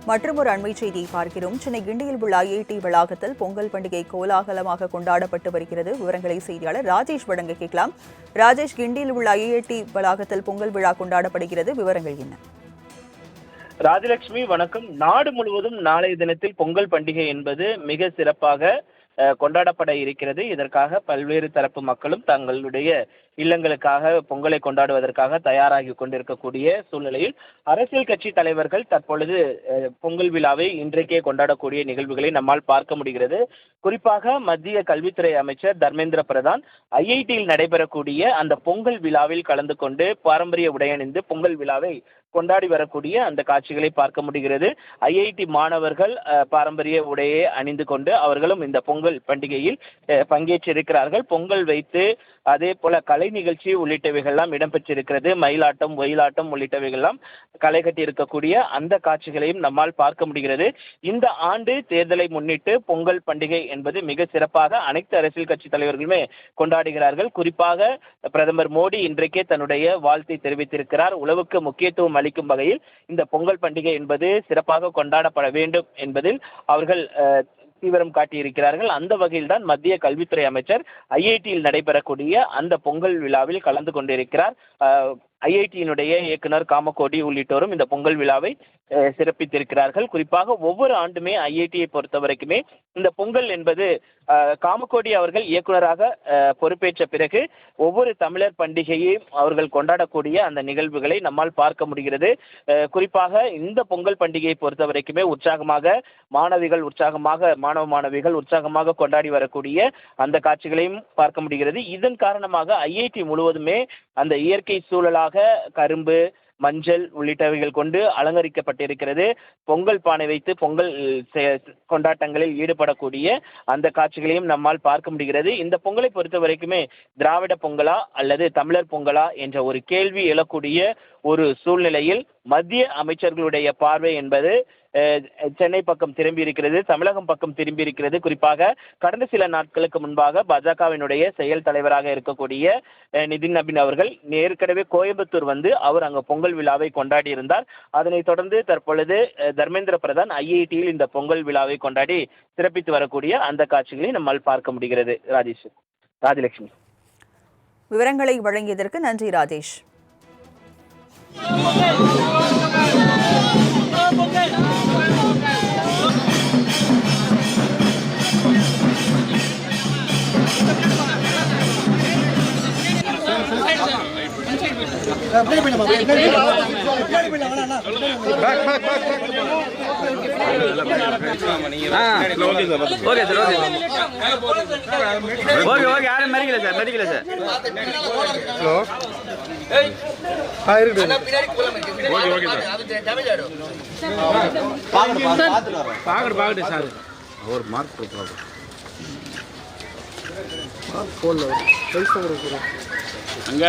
மற்றொரு அண்மை செய்தியை பார்க்கிறோம். சென்னை கிண்டியில் உள்ள ஐஐடி வளாகத்தில் பொங்கல் பண்டிகை கோலாகலமாக கொண்டாடப்பட்டு வருகிறது. விவரங்களை செய்தியாளர் ராஜேஷ் வழங்க கேட்கலாம். ராஜேஷ், கிண்டியில் உள்ள ஐஐடி வளாகத்தில் பொங்கல் விழா கொண்டாடப்படுகிறது. விவரங்கள் என்ன? ராஜலட்சுமி வணக்கம். நாடு முழுவதும் நாளைய தினத்தில் பொங்கல் பண்டிகை என்பது மிக சிறப்பாக கொண்டாடப்பட இருக்கிறது. இதற்காக பல்வேறு தரப்பு மக்களும் தங்களுடைய இல்லங்களுக்காக பொங்கலை கொண்டாடுவதற்காக தயாராகி கொண்டிருக்கக்கூடிய சூழ்நிலையில் அரசியல் கட்சி தலைவர்கள் தற்பொழுது பொங்கல் விழாவை இன்றைக்கே கொண்டாடக்கூடிய நிகழ்வுகளை நம்மால் பார்க்க முடிகிறது. குறிப்பாக மத்திய கல்வித்துறை அமைச்சர் தர்மேந்திர பிரதான் ஐஐடியில் நடைபெறக்கூடிய அந்த பொங்கல் விழாவில் கலந்து கொண்டு பாரம்பரிய உடையணிந்து பொங்கல் விழாவை கொண்டாடி வரக்கூடிய அந்த காட்சிகளை பார்க்க முடிகிறது. ஐஐடி மாணவர்கள் பாரம்பரிய உடையை அணிந்து கொண்டு அவர்களும் இந்த பொங்கல் பண்டிகையில் பங்கேற்றிருக்கிறார்கள். பொங்கல் வைத்து அதே போல கலை நிகழ்ச்சி உள்ளிட்டவைகள்லாம் இடம்பெற்றிருக்கிறது. மயிலாட்டம், ஒயிலாட்டம் உள்ளிட்டவைகள்லாம் களை கட்டி இருக்கக்கூடிய அந்த காட்சிகளையும் நம்மால் பார்க்க முடிகிறது. இந்த ஆண்டு தேர்தலை முன்னிட்டு பொங்கல் பண்டிகை என்பது மிக சிறப்பாக அனைத்து அரசியல் கட்சி தலைவர்களுமே கொண்டாடுகிறார்கள். குறிப்பாக பிரதமர் மோடி இன்றைக்கே தன்னுடைய வாழ்த்தை தெரிவித்திருக்கிறார். உழவுக்கு முக்கியத்துவம் அளிக்கும் வகையில் இந்த பொங்கல் பண்டிகை என்பது சிறப்பாக கொண்டாடப்பட வேண்டும் என்பதில் அவர்கள் தீவிரம் காட்டியிருக்கிறார்கள். அந்த வகையில் தான் மத்திய கல்வித்துறை அமைச்சர் ஐஐடியில் நடைபெறக்கூடிய அந்த பொங்கல் விழாவில் கலந்து கொண்டிருக்கிறார். ஐஐடியினுடைய இயக்குனர் காமகோடி உள்ளிட்டோரும் இந்த பொங்கல் விழாவை சிறப்பித்திருக்கிறார்கள். குறிப்பாக ஒவ்வொரு ஆண்டுமே ஐஐடியை பொறுத்த வரைக்குமே இந்த பொங்கல் என்பது காமகோடி அவர்கள் இயக்குனராக பொறுப்பேற்ற பிறகு ஒவ்வொரு தமிழர் பண்டிகையையும் அவர்கள் கொண்டாடக்கூடிய அந்த நிகழ்வுகளை நம்மால் பார்க்க முடிகிறது. குறிப்பாக இந்த பொங்கல் பண்டிகையை பொறுத்த வரைக்குமே உற்சாகமாக மாணவ மாணவிகள் உற்சாகமாக கொண்டாடி வரக்கூடிய அந்த காட்சிகளையும் பார்க்க முடிகிறது. இதன் காரணமாக ஐஐடி முழுவதுமே அந்த இயற்கை சூழலாக கரும்பு, மஞ்சள் உள்ளிட்டவைகள் கொண்டு அலங்கரிக்கப்பட்டிருக்கிறது. பொங்கல் பானை வைத்து பொங்கல் கொண்டாட்டங்களில் ஈடுபடக்கூடிய அந்த காட்சிகளையும் நம்மால் பார்க்க முடிகிறது. இந்த பொங்கலை பொறுத்த வரைக்குமே திராவிட பொங்கலா அல்லது தமிழர் பொங்கலா என்ற ஒரு கேள்வி எழக்கூடிய ஒரு சூழ்நிலையில் மத்திய அமைச்சர்களுடைய பார்வை என்பது சென்னை பக்கம் திரும்பி இருக்கிறது, தமிழகம் பக்கம் திரும்பி இருக்கிறது. குறிப்பாக கடந்த சில நாட்களுக்கு முன்பாக பாஜகவினுடைய செயல் தலைவராக இருக்கக்கூடிய நிதின் நபீன் அவர்கள் ஏற்கனவே கோயம்புத்தூர் வந்து அவர் அங்கு பொங்கல் விழாவை கொண்டாடி இருந்தார். அதனைத் தொடர்ந்து தற்பொழுது தர்மேந்திர பிரதான் ஐஐடியில் இந்த பொங்கல் விழாவை கொண்டாடி சிறப்பித்து வரக்கூடிய அந்த காட்சிகளை நம்மால் பார்க்க முடிகிறது. ராஜலட்சுமி, விவரங்களை வழங்கியதற்கு நன்றி ராஜேஷ். யாரும் மறிக்கல சார். ஹலோ பாக்கட்டு சார் ஒரு மார்க் போடல அங்க